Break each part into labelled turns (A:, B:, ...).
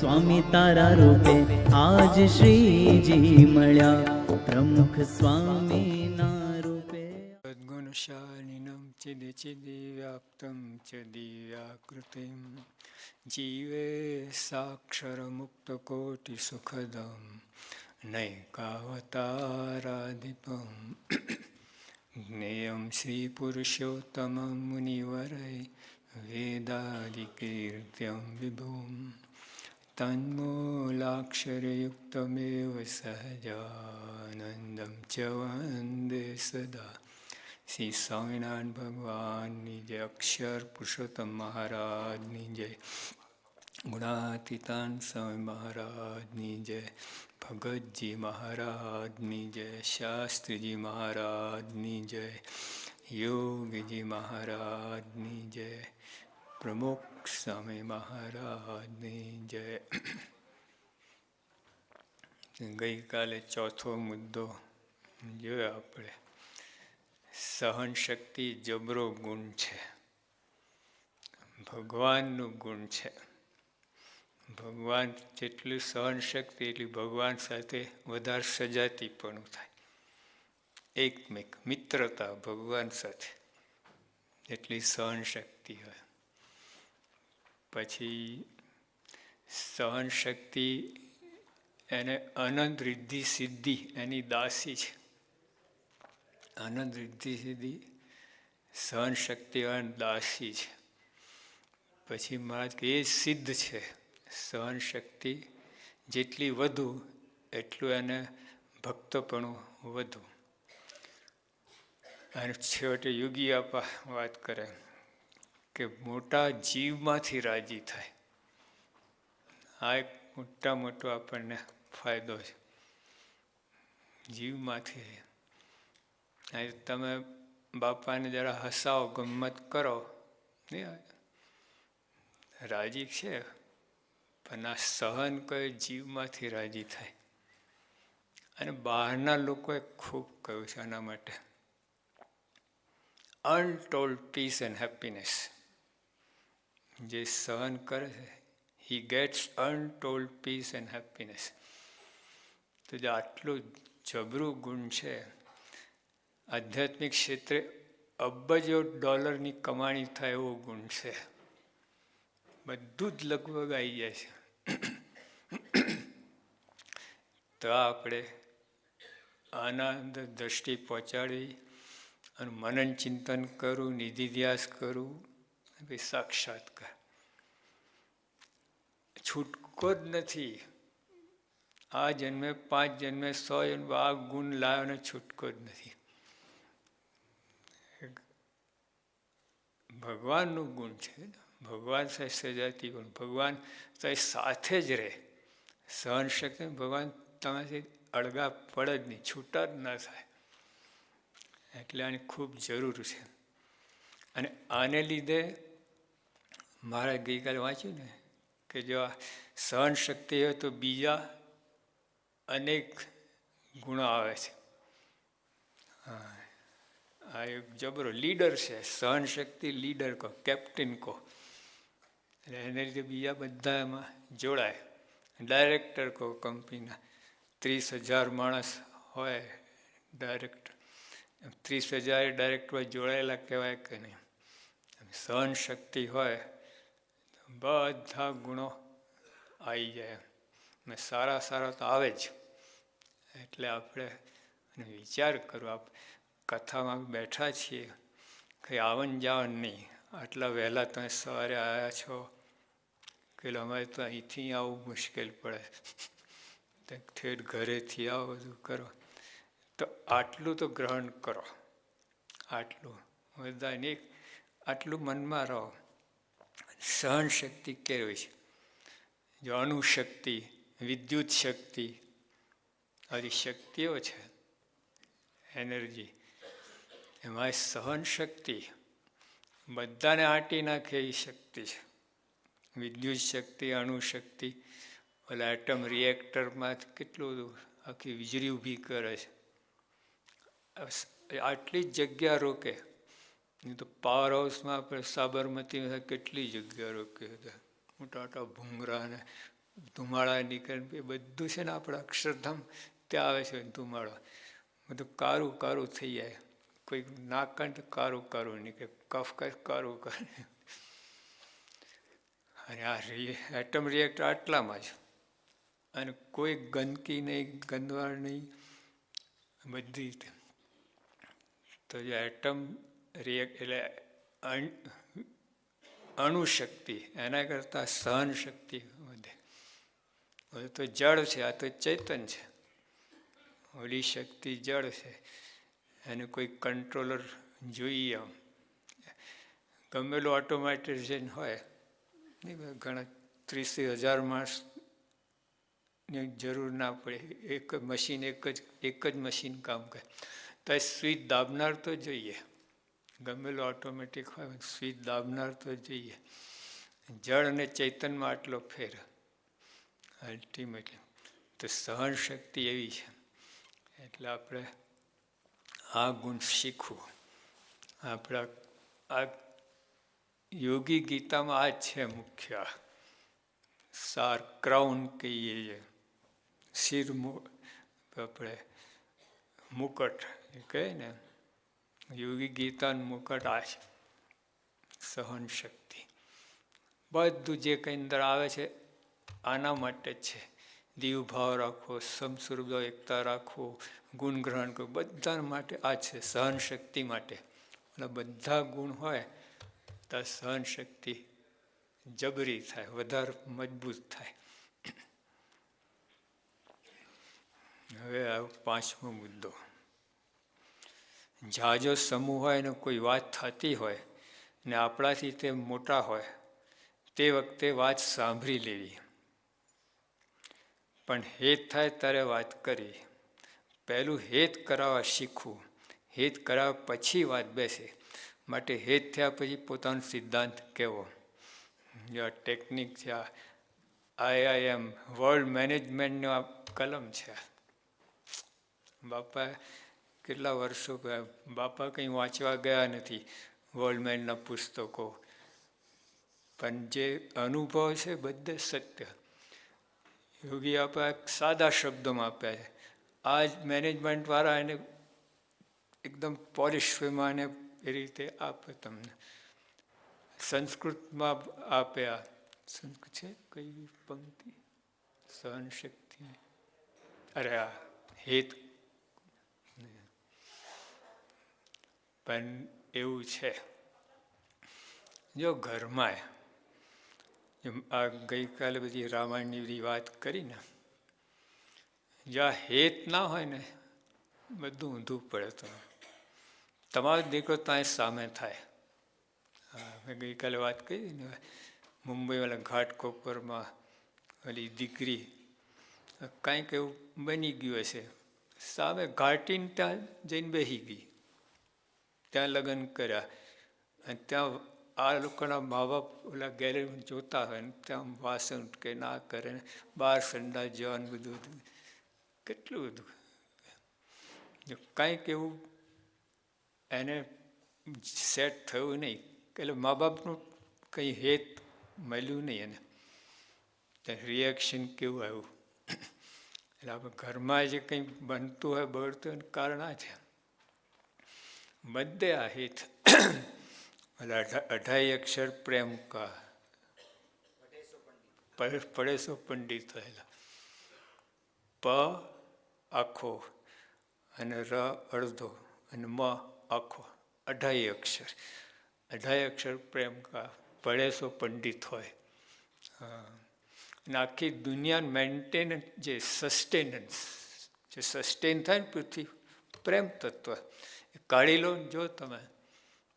A: સ્વામી તારા રૂપે આજ શ્રીજી મળ્યા, પ્રમુખ સ્વામીના રૂપે.
B: સદ્ગુણશાલિનમ ચિદે ચિદે વ્યાપ્તમ ચ દિવ્યાકૃતિમ જીવે સાક્ષર મુક્ત કોટિ સુખદમ નૈકાવતારાધિપમ જ્ઞેયમ શ્રી પુરુષોત્તમમ મુનિવરૈ વેદાદિકીર્ત્યમ વિભુમ તન્મૂલાક્ષરયુક્તમેવ સહજાનંદમ ચ વંદે સદા. શ્રી સ્વામિનારાયણ ભગવાનની જય, અક્ષર પુરુષોત્તમ મહારાજની જય, ગુણાતીતાન સ્વામી મહારાજની જય, ભગતજી મહારાજની જય, શાસ્ત્રીજી મહારાજની જય, યોગીજી મહારાજની જય, પ્રમુખ સ્વામી મહારાજની જય. ગઈકાલે ચોથો મુદ્દો જોયો આપણે. સહન શક્તિ જબરો ગુણ છે, ભગવાનનું ગુણ છે. ભગવાન જેટલું સહન શક્તિ એટલી ભગવાન સાથે વધારે સજાતીપણું થાય. એકમેક મિત્રતા ભગવાન સાથે એટલી સહન શક્તિ હોય. પછી સહન શક્તિ એને અનંત રિદ્ધિ સિદ્ધિ એની દાસી છે. આનંદ રિદ્ધિ સિદ્ધિ સહન શક્તિવાન દાસી છે. પછી મહારાજ કે એ સિદ્ધ છે. સહન શક્તિ જેટલી વધુ એટલું એને ભક્તપણું વધુ. અને છેવટે યોગી આપા વાત કરે કે મોટા જીવમાંથી રાજી થાય. આ એક મોટો આપણને ફાયદો છે જીવમાંથી. તમે બાપાને જરા હસાવો, ગમત કરો, રાજી છે, પણ આ સહન કોઈ જીવમાંથી રાજી થાય. અને બહારના લોકોએ ખૂબ કહ્યું છે આના માટે, અનટોલ્ડ પીસ એન્ડ હેપીનેસ. જે સહન કરે છે he gets untold peace and happiness. તો જે આટલું જબરું ગુણ છે, આધ્યાત્મિક ક્ષેત્રે અબજો ડોલરની કમાણી થાય એવો ગુણ છે. બધું જ લગભગ આવી જાય છે. તો આપણે આના અંદર દ્રષ્ટિ પહોંચાડવી અને મનન ચિંતન કરવું, નિધિધ્યાસ કરવું, પછી સાક્ષાત્કાર. છૂટકો જ નથી. આ જન્મે 5 જન્મે 100 જન્મે આ ગુણ લાવ્યો છૂટકો જ નથી. ભગવાનનું ગુણ છે. ભગવાન સાથે સજાતી ગુણ, ભગવાન સાથે જ રહે. સહન શક્તિ ભગવાન તમારાથી અળગા પડે જ નહીં, છૂટા જ ના થાય. એટલે આની ખૂબ જરૂર છે. અને આને લીધે મારે ગઈકાલે વાંચ્યું ને કે જો આ સહન શક્તિ હોય તો બીજા અનેક ગુણો આવે છે. હા, આ એક જબરો લીડર છે. સહન શક્તિ લીડર કહો, કેપ્ટન કહો. એટલે એને લીધે બીજા બધા એમાં જોડાય. ડાયરેક્ટર કહો, કંપનીના 30,000 માણસ હોય ડાયરેક્ટર, 30,000 ડાયરેક્ટરમાં જોડાયેલા કહેવાય કે નહીં. સહન શક્તિ હોય તો બધા ગુણો આવી જાય. ને સારા તો આવે જ. એટલે આપણે વિચાર કરો, આપણે કથામાં બેઠા છીએ, કંઈ આવન જાવન નહીં. આટલા વહેલા તમે સવારે આવ્યા છો કે અમારે તો અહીંથી આવવું મુશ્કેલ પડે, ઠેઠ ઘરેથી આવો, બધું કરો. તો આટલું તો ગ્રહણ કરો. આટલું બધાને આટલું મનમાં રહો. સહન શક્તિ કેવી છે? જો અણુશક્તિ, વિદ્યુત શક્તિ, આવી શક્તિઓ છે, એનર્જી, એમાં સહન શક્તિ બધાને આંટી નાખે એ શક્તિ છે. વિદ્યુત શક્તિ, અણુશક્તિ, ઓલા એટમ રિએક્ટરમાં કેટલું આખી વીજળી ઊભી કરે છે. આટલી જ જગ્યા રોકે. નહીં તો પાવર હાઉસમાં આપણે સાબરમતીમાં કેટલી જગ્યા રોકે હતા. મોટા મોટા ભૂંગરા ને ધુમાડા નીકળે એ બધું છે ને આપણા અક્ષરધામ ત્યાં આવે છે ધુમાડો. બધું કારું કારું થઈ જાય. કોઈ નાક કાઢે તો કારું કારું નીકળે, કફ કાઢે કારું કરે. અને આ એટમ રિએક્ટર આટલામાં જ, અને કોઈ ગંદકી નહીં, ગંદવાડ નહીં, બધી રીતે. તો જે એટમ રિએક્ટ એટલે અણુશક્તિ, એના કરતાં સહન શક્તિ વધે. હવે તો જળ છે, આ તો ચૈતન છે. ઓલી શક્તિ જળ છે, એને કોઈ કંટ્રોલર જોઈએ. આમ ગમેલું ઓટોમેટિઝેશન હોય નહીં, ઘણા 30,000 માણસની જરૂર ના પડે, એક મશીન એક જ મશીન કામ કરે. તો સ્વિચ દાબનાર તો જોઈએ. ગમેલું ઓટોમેટિક હોય, સ્વિચ દાબનાર તો જોઈએ. જળ અને ચૈતનમાં આટલો ફેર અલ્ટિમેટલી. તો સહન શક્તિ એવી છે. એટલે આપણે આ ગુણ શીખવું. આપણા આ યોગી ગીતામાં આ જ છે મુખ્ય સાર, ક્રાઉન કહીએ, શિર આપણે મુકટ કહે ને, યોગી ગીતાનું મુકટ આ છે, સહન શક્તિ. બધું જે કંઈ અંદર આવે છે આના માટે જ છે. દીવ ભાવ રાખવો, સમસ્વરૂપ એકતા રાખવો, ગુણ ગ્રહણ કરવું, બધા માટે આ છે, સહન શક્તિ માટે. એટલે બધા ગુણ હોય તો સહન શક્તિ જબરી થાય, વધારે મજબૂત થાય. હવે આ 5મો મુદ્દો. જાજો સમૂહ હોય ને કોઈ વાત થતી હોય ને આપણાથી તે મોટા હોય, તે વખતે વાત સાંભળી લેવી, પણ હેત થાય ત્યારે વાત કરી. પહેલું હેત કરાવવા શીખવું. હેત કરાવ્યા પછી વાત બેસે. માટે હેત થયા પછી પોતાનો સિદ્ધાંત કહેવો. જે ટેકનિક છે, IIM વર્લ્ડ મેનેજમેન્ટનો આ કલમ છે. બાપા કેટલા વર્ષો ગયા, બાપા કંઈ વાંચવા ગયા નથી વર્લ્ડ મેનના પુસ્તકો, પણ જે અનુભવ છે બધે સત્ય. યોગી આપણા સાદા શબ્દોમાં આપ્યા છે. આ જ મેનેજમેન્ટવાળા એને એકદમ પોલિશ વેમાં એને એ રીતે આપે તમને. સંસ્કૃતમાં આપ્યા. સંસ્કૃત છે કઈ પંક્તિ? સહન શક્તિ, અરે આ હેત. પણ એવું છે, જો ઘરમાં આ ગઈકાલે બધી રામાયણની બધી વાત કરી ને, જ્યાં હેત ના હોય ને બધું ઊંધું પડે. તો તમારો દીકરો ત્યાં સામે થાય. મેં ગઈકાલે વાત કરી ને, મુંબઈવાળા ઘાટકોપરમાં ઓલી દીકરી કાંઈક એવું બની ગયું હશે, સામે ઘાટીને ત્યાં જઈને બેસી ગઈ, ત્યાં લગ્ન કર્યા. અને ત્યાં આ લોકોના મા બાપ ઓલા ગેલેરી જોતા હોય ને ત્યાં વાસણ કે ના કરે ને બહાર સંડા જવાનું બધું કેટલું બધું. કાંઈક એવું એને સેટ થયું નહીં, એટલે મા બાપનું કંઈ હેત મળ્યું નહીં એને. ત્યાં રિએક્શન કેવું આવ્યું. એટલે આપણે ઘરમાં જે કંઈ બનતું હોય બળતું હોય કારણ આ છે. બધે આ હેત. એટલે 28 અક્ષર પ્રેમ કા પડેસો પંડિત થયેલા. પ આખો અને ર અડધો અને મ આખો, 28 અક્ષર. 28 અક્ષર પ્રેમ કા પડેસો પંડિત હોય. અને આખી દુનિયા મેન્ટેન, જે સસ્ટેનન્સ, જે સસ્ટેન થાય ને પૃથ્વી, પ્રેમ તત્વ. કાઢી લો જો તમે,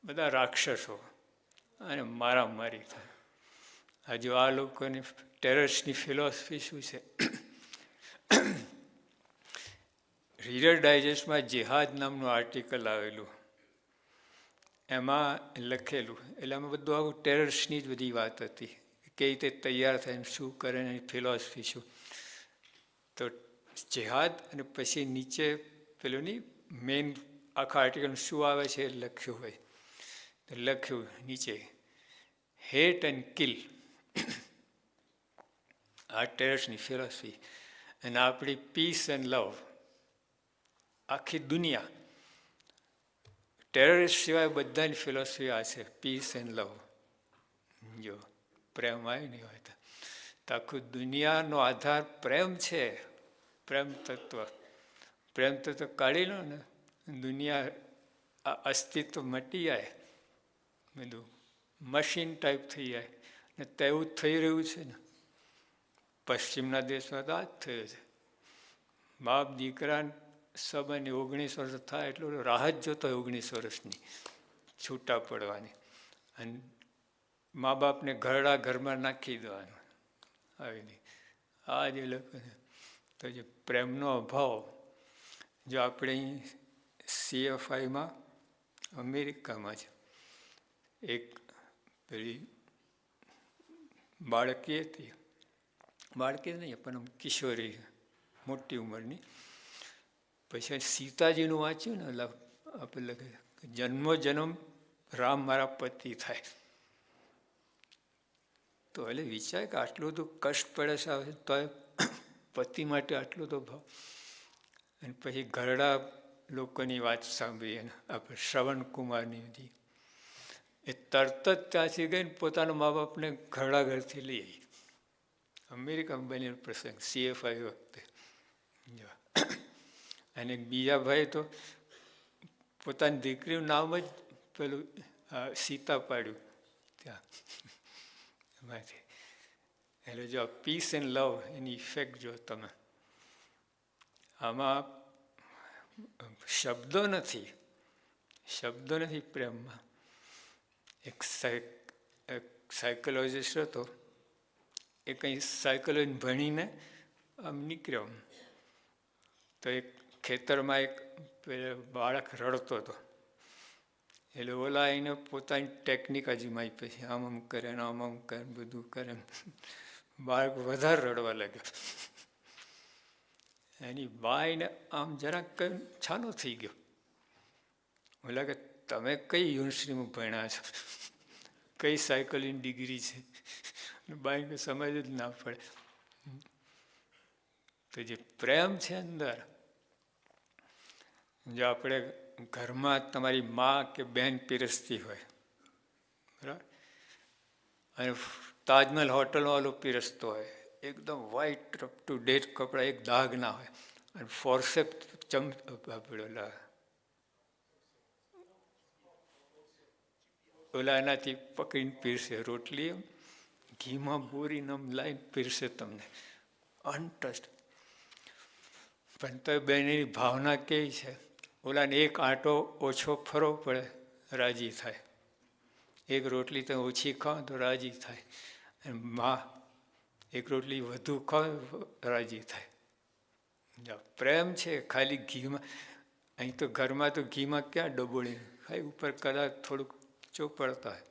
B: બધા રાક્ષસો અને મારામારી થાય. હજુ આ લોકોની ટેરરિસ્ટની ફિલોસફી શું છે? રીડર ડાયજેસ્ટમાં જેહાદ નામનું આર્ટિકલ આવેલું, એમાં લખેલું. એટલે આમાં બધું આવું ટેરરિસ્ટની જ બધી વાત હતી, કઈ રીતે તૈયાર થાય, શું કરે, એની ફિલોસફી શું. તો જેહાદ અને પછી નીચે પેલું નહીં, મેઇન આખા આર્ટિકલ શું આવે છે એ લખ્યું હોય. તો લખ્યું નીચે, હેટ એન્ડ કિલ. આ ટેરેસની ફિલોસફી. અને આપણી પીસ એન્ડ લવ. આખી દુનિયા ટેરરિસ્ટ સિવાય બધાની ફિલોસફી આ છે, પીસ એન્ડ લવ. જો પ્રેમ આવી નહીં હોય તો આખું દુનિયાનો આધાર પ્રેમ છે. પ્રેમ તત્વ. પ્રેમ તત્વ કાઢી લો ને, દુનિયા અસ્તિત્વ મટી જાય, બધું મશીન ટાઈપ થઈ જાય. ને તેવું જ થઈ રહ્યું છે ને. પશ્ચિમના દેશમાં તો આ જ થયું છે. બાપ દીકરા સંબંધ 19 વર્ષ થાય એટલું રાહ જ જોતો હોય 19 વર્ષની છૂટા પડવાની. અને મા બાપને ઘરડા ઘરમાં નાખી દેવાનું. આવી નહીં આ જે લોકોને તો જે પ્રેમનો અભાવ. જો આપણે CFIમાં અમેરિકામાં છે, એક પેલી બાળકી હતી, બાળકી નહીં પણ કિશોરી, મોટી ઉંમરની. પછી સીતાજીનું વાંચ્યું ને, આપણે લખે જન્મો જન્મ રામ મારા પતિ થાય. તો એટલે વિચાર કે આટલું બધું કષ્ટ પડે છે તો પતિ માટે આટલું તો ભાવ. અને પછી ઘરડા લોકોની વાત સાંભળી, અને આપણે શ્રવણ કુમારની હતી, એ તરત જ ત્યાંથી ગઈને પોતાના મા બાપને ઘરડા ઘરથી લઈ આવી. અમેરિકામાં બનેલો પ્રસંગ CFI વખતે. અને બીજા ભાઈ તો પોતાની દીકરીનું નામ જ પેલું સીતા પાડ્યું ત્યાં એમાંથી. એટલે જો પીસ એન્ડ લવ એની ઇફેક્ટ જો તમે, આમાં શબ્દો નથી, શબ્દો નથી પ્રેમમાં. એક સાયકોલોજીસ્ટ હતો, એ કંઈ સાયકોલોજી ભણીને આમ નીકળ્યો. તો એક ખેતરમાં એક બાળક રડતો હતો. એટલે ઓલા એને પોતાની ટેકનિક અજમાઈ, પછી આમ આમ કરે ને આમ આમ કરે, બધું કરે. બાળક વધારે રડવા લાગ્યો. એની બાઈને આમ જરાક કઈ છાનો થઈ ગયો. ઓલા કે તમે કઈ યુનિવર્સિટીમાં ભણ્યા છો, કઈ સાયકોલોજીની ડિગ્રી છે? બાઈને સમજ જ ના પડે. તો જે પ્રેમ છે અંદર, જો આપણે ઘરમાં તમારી મા કે બહેન પીરસતી હોય, બરાબર, અને તાજમહેલ હોટલમાં ઓલો પીરસતો હોય, એકદમ વ્હાઈટ અપ ટુ ડેટ કપડાં, એક દાગ ના હોય, અને ફોર્સેપ ઓલા એનાથી પકડીને પીરસે. રોટલી ઘીમાં બોરીને આમ લાઈને પીરસે તમને, અનટસ્ટ. પણ તો બેનની ભાવના કેવી છે, ઓલાને એક આંટો ઓછો ફરવો પડે રાજી થાય, એક રોટલી તમે ઓછી ખાઓ તો રાજી થાય, અને મા એક રોટલી વધુ ખાઓ રાજી થાય. પ્રેમ છે ખાલી ઘીમાં. અહીં તો ઘરમાં તો ઘીમાં ક્યાં ડબોળી ખાય, ઉપર કદાચ થોડુંક ચોપડતા હોય.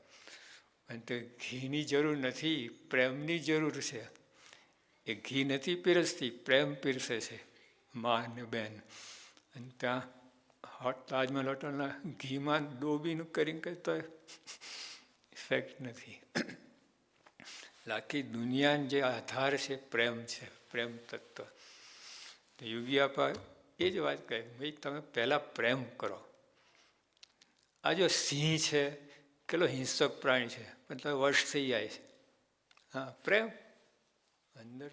B: અને તો ઘીની જરૂર નથી, પ્રેમની જરૂર છે. એ ઘી નથી પીરસતી, પ્રેમ પીરસે છે મા અને બેન. અને ત્યાં તાજમહેલ હોટલના ઘીમાં ડોબીનું કરીને કહેતો ઇફેક્ટ નથી. આખી દુનિયાનો જે આધાર છે પ્રેમ છે, પ્રેમ તત્વ. યોગી આપા એ જ વાત કહે, ભાઈ તમે પહેલાં પ્રેમ કરો. આ જો સિંહ છે, કેટલો હિંસક પ્રાણી છે, પણ તમે વર્ષ થઈ જાય છે. હા, પ્રેમ અંદર